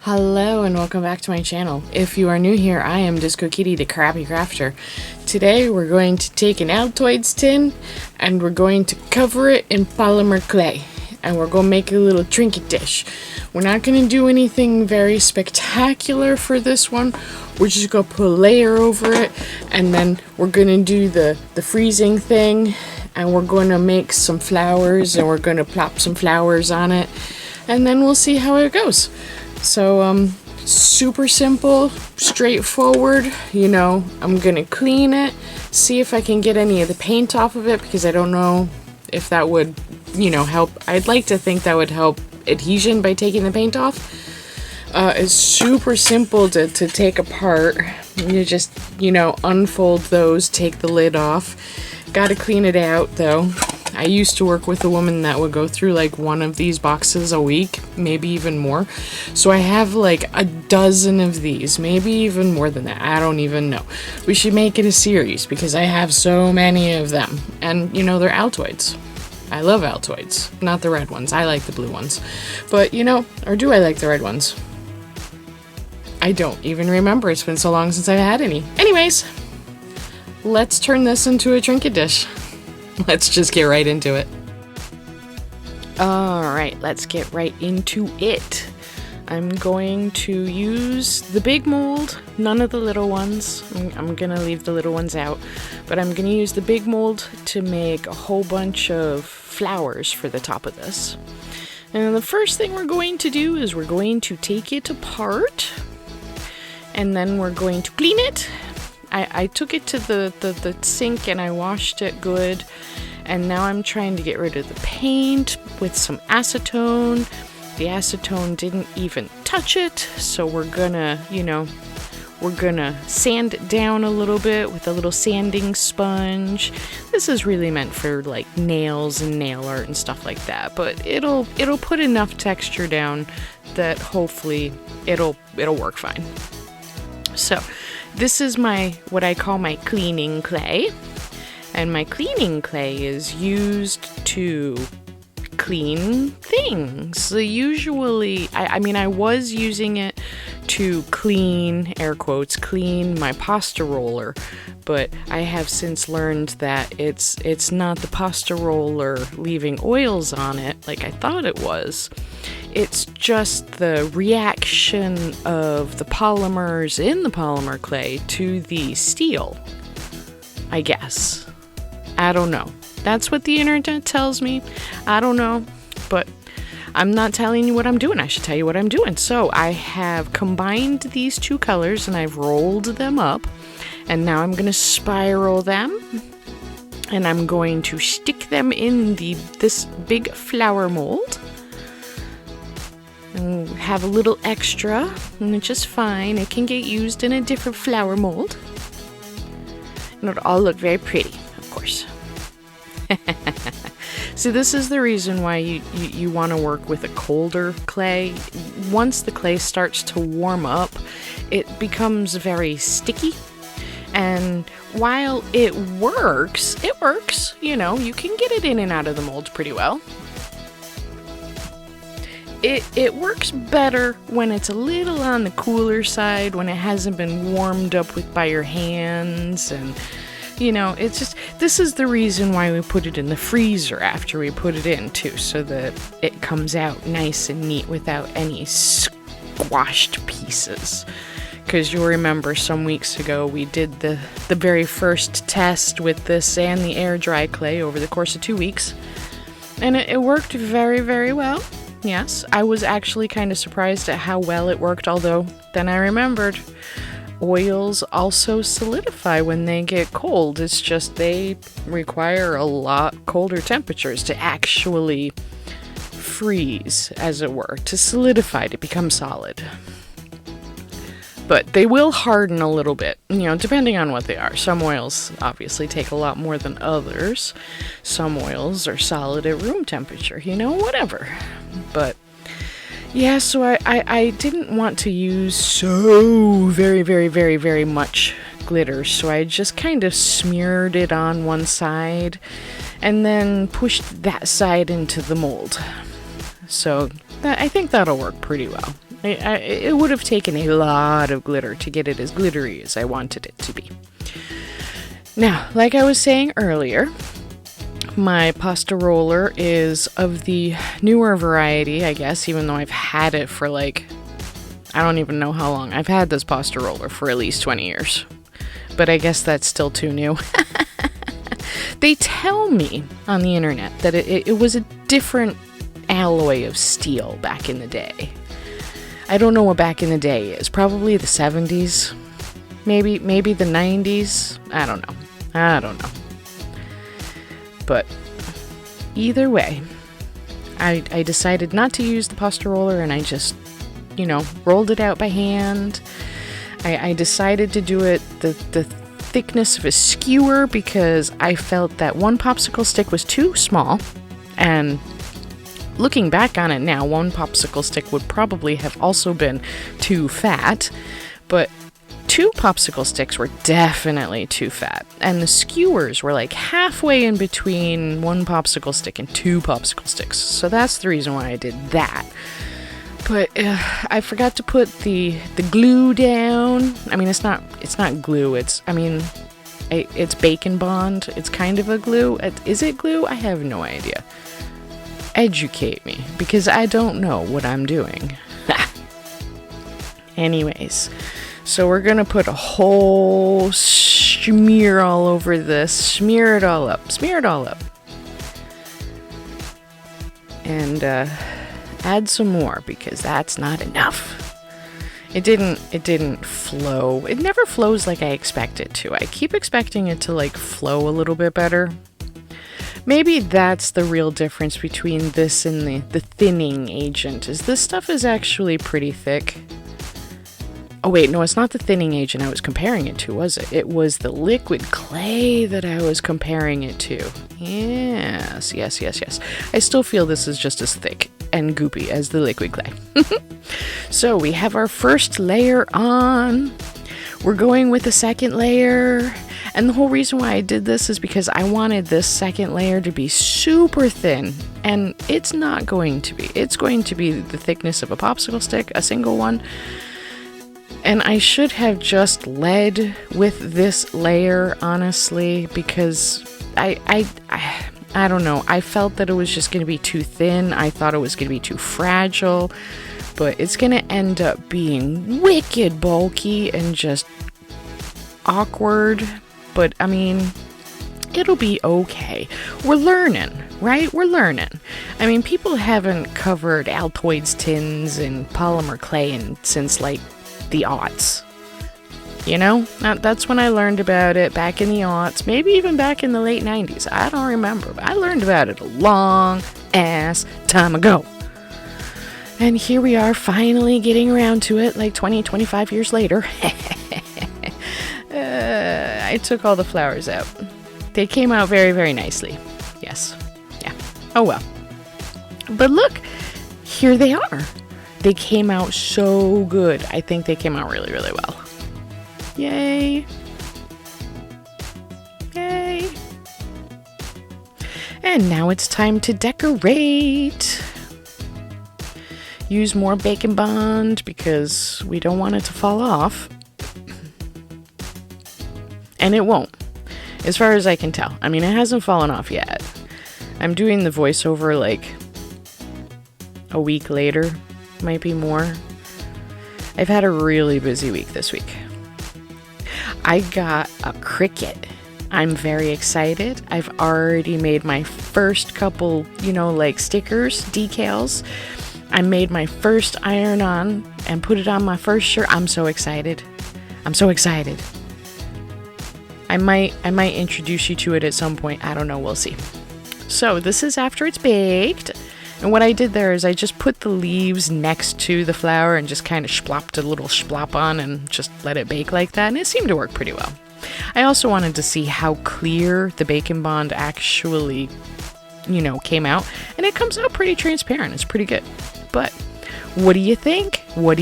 Hello and welcome back to my channel. If you are new here, I am Disco Kitty the Crappy Crafter. Today we're going to take an Altoids tin and we're going to cover it in polymer clay. And we're going to make a little trinket dish. We're not going to do anything very spectacular for this one. We're just going to put a layer over it and then we're going to do the freezing thing. And we're going to make some flowers and we're going to plop some flowers on it. And then we'll see how it goes. So, super simple, straightforward. You know, I'm gonna clean it, see if I can get any of the paint off of it, because I don't know if that would, you know, help. I'd like to think that would help adhesion by taking the paint off. It's super simple to take apart. You just, you know, unfold those, take the lid off. Gotta clean it out, though. I used to work with a woman that would go through like one of these boxes a week, maybe even more. So I have like a dozen of these, maybe even more than that. I don't even know. We should make it a series because I have so many of them. And you know, they're Altoids. I love Altoids. Not the red ones. I like the blue ones. But you know, or do I like the red ones? I don't even remember. It's been so long since I've had any. Anyways, let's turn this into a trinket dish. Let's just get right into it. Alright, let's get right into it. I'm going to use the big mold, none of the little ones. I'm gonna leave the little ones out. But I'm gonna use the big mold to make a whole bunch of flowers for the top of this. And the first thing we're going to do is we're going to take it apart. And then we're going to clean it. I took it to the sink and I washed it good, and now I'm trying to get rid of the paint with some acetone. The acetone didn't even touch it, so we're gonna, you know, we're gonna sand it down a little bit with a little sanding sponge. This is really meant for like nails and nail art and stuff like that, but it'll put enough texture down that hopefully it'll work fine. So this is what I call my cleaning clay, and my cleaning clay is used to clean things. So usually, I mean, I was using it to clean, air quotes, clean my pasta roller, but I have since learned that it's not the pasta roller leaving oils on it like I thought it was. It's just the reaction of the polymers in the polymer clay to the steel, I guess. I don't know. That's what the internet tells me. I don't know, but I'm not telling you what I'm doing. I should tell you what I'm doing. So I have combined these two colors and I've rolled them up, and now I'm going to spiral them, and I'm going to stick them in this big flower mold. And have a little extra, and it's just fine. It can get used in a different flower mold. And it'll all look very pretty, of course. So this is the reason why you want to work with a colder clay. Once the clay starts to warm up, it becomes very sticky. And while it works, you know, you can get it in and out of the mold pretty well. It works better when it's a little on the cooler side, when it hasn't been warmed up by your hands, and you know, it's just, this is the reason why we put it in the freezer after we put it in too, so that it comes out nice and neat without any squashed pieces. Because you'll remember some weeks ago we did the very first test with this and the air dry clay over the course of 2 weeks, and it worked very, very well. Yes, I was actually kind of surprised at how well it worked, although then I remembered oils also solidify when they get cold. It's just they require a lot colder temperatures to actually freeze, as it were, to solidify, to become solid. But they will harden a little bit, you know, depending on what they are. Some oils obviously take a lot more than others. Some oils are solid at room temperature, you know, whatever. But yeah, so I didn't want to use so very, very, very, very much glitter, so I just kind of smeared it on one side and then pushed that side into the mold. So I think that'll work pretty well. It would have taken a lot of glitter to get it as glittery as I wanted it to be. Now, like I was saying earlier, my pasta roller is of the newer variety, I guess, even though I've had it for like, I don't even know how long. I've had this pasta roller for at least 20 years. But I guess that's still too new. They tell me on the internet that it was a different alloy of steel back in the day. I don't know what back in the day is. Probably the 70s. Maybe the 90s. I don't know. But either way, I decided not to use the pasta roller, and I just, rolled it out by hand. I decided to do it the thickness of a skewer because I felt that one popsicle stick was too small, and looking back on it now, one popsicle stick would probably have also been too fat, but 2 popsicle sticks were definitely too fat, and the skewers were like halfway in between 1 popsicle stick and 2 popsicle sticks, so that's the reason why I did that. But I forgot to put the glue down. I mean, it's not glue. It's Bacon Bond. It's kind of a glue. Is it glue? I have no idea. Educate me, because I don't know what I'm doing. Anyways, so we're gonna put a whole smear all over this. Smear it all up. And add some more, because that's not enough. It didn't flow. It never flows like I expect it to. I keep expecting it to like flow a little bit better. Maybe that's the real difference between this and the thinning agent, is this stuff is actually pretty thick. Oh wait, no, it's not the thinning agent I was comparing it to, was it? It was the liquid clay that I was comparing it to. Yes. I still feel this is just as thick and goopy as the liquid clay. So we have our first layer on. We're going with the second layer. And the whole reason why I did this is because I wanted this second layer to be super thin. And it's not going to be. It's going to be the thickness of a popsicle stick, a single one. And I should have just led with this layer, honestly, because I don't know. I felt that it was just going to be too thin. I thought it was going to be too fragile. But it's going to end up being wicked bulky and just awkward. But, I mean, it'll be okay. We're learning, right? We're learning. I mean, people haven't covered Altoids tins and polymer clay since, like, the aughts. That's when I learned about it, back in the aughts, maybe even back in the late 90s. I don't remember, but I learned about it a long ass time ago. And here we are finally getting around to it, like 25 years later. I took all the flowers out. They came out very, very nicely. Yes. Yeah. Oh well. But look, here they are. They came out so good. I think they came out really, really well. Yay. Yay. And now it's time to decorate. Use more Bacon Bond because we don't want it to fall off. And it won't, as far as I can tell. I mean, it hasn't fallen off yet. I'm doing the voiceover like a week later, might be more. I've had a really busy week this week. I got a Cricut. I'm very excited. I've already made my first couple, like stickers, decals. I made my first iron-on and put it on my first shirt. I'm so excited. I might introduce you to it at some point. I don't know. We'll see. So this is after it's baked. And what I did there is I just put the leaves next to the flower and just kind of splopped a little splop on and just let it bake like that. And it seemed to work pretty well. I also wanted to see how clear the Bacon Bond actually, came out. And it comes out pretty transparent. It's pretty good. But what do you think? What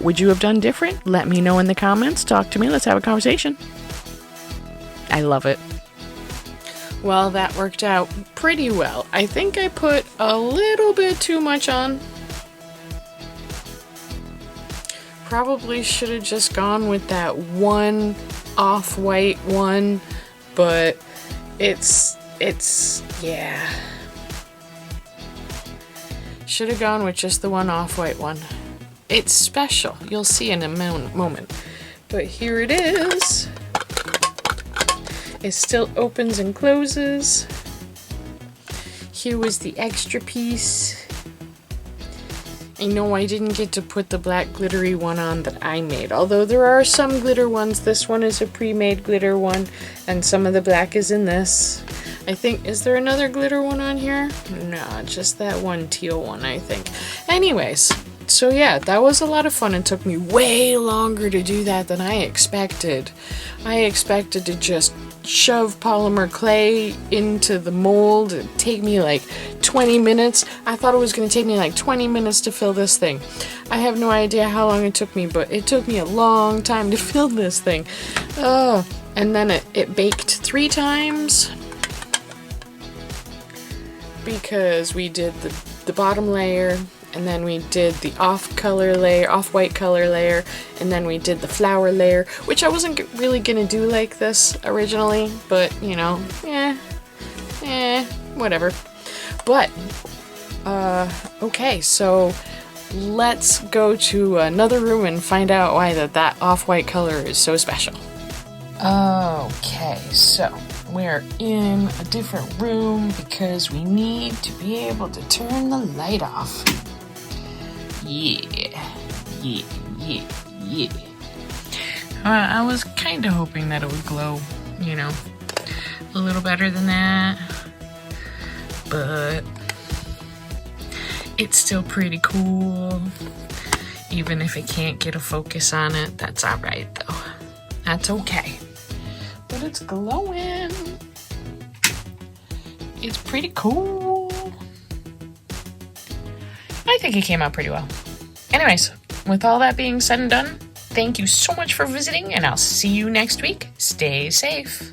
would you have done different? Let me know in the comments. Talk to me. Let's have a conversation. I love it. Well, that worked out pretty well. I think I put a little bit too much on. probably should have just gone with that one off-white one, but it's, yeah. Should have gone with just the one off-white one. It's special. You'll see in a moment. But here it is. It still opens and closes. Here was the extra piece. I know I didn't get to put the black glittery one on that I made, although there are some glitter ones. This one is a pre-made glitter one, and some of the black is in this. I think, is there another glitter one on here? No, just that one teal one, I think. Anyways, so yeah, that was a lot of fun. It took me way longer to do that than I expected. I expected to just shove polymer clay into the mold. It'd take me like 20 minutes. I thought it was going to take me like 20 minutes to fill this thing. I have no idea how long it took me, but it took me a long time to fill this thing. And then it baked 3 times because we did the bottom layer, and then we did the off-white color layer, and then we did the flower layer, which I wasn't really gonna do like this originally, but you know, whatever. But, okay, so let's go to another room and find out why that off-white color is so special. Okay, so we're in a different room because we need to be able to turn the light off. Yeah. I was kind of hoping that it would glow, you know, a little better than that, but it's still pretty cool. Even if it can't get a focus on it, that's alright though. That's okay. But it's glowing. It's pretty cool. I think it came out pretty well. Anyways, with all that being said and done, thank you so much for visiting, and I'll see you next week. Stay safe.